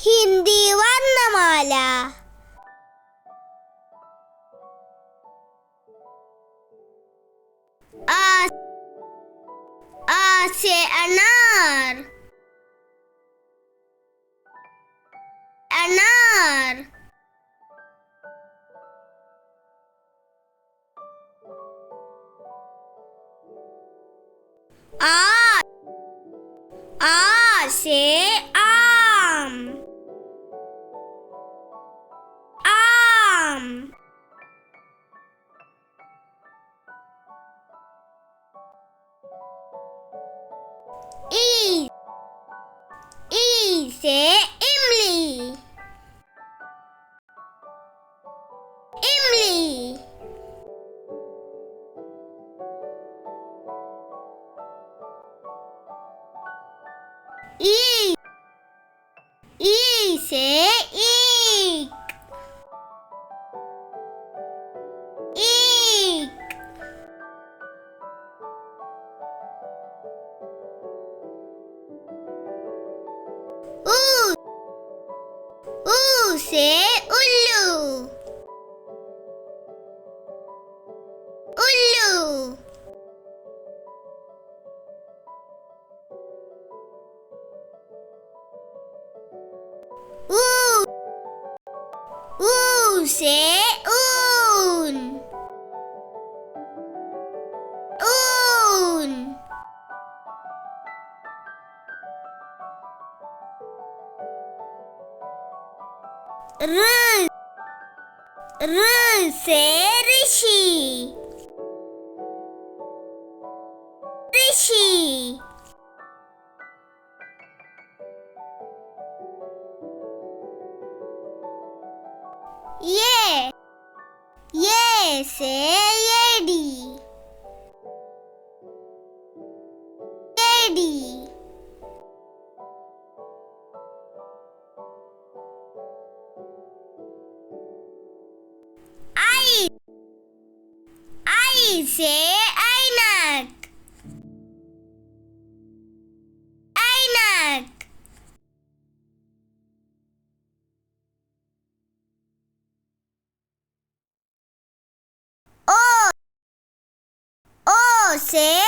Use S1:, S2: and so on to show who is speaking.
S1: हिंदी वर्णमाला। आ से अनार, अनार। आ से आम, आम। ई से इमली, इमली। ई से ईक, ईक। ऊ से उल्लू, उल्लू। ऊ से ऊन, ऊन। र से ऋषि, ऋषि। ये से येडी, येडी। आई से ऐनक, ऐनक। ओ से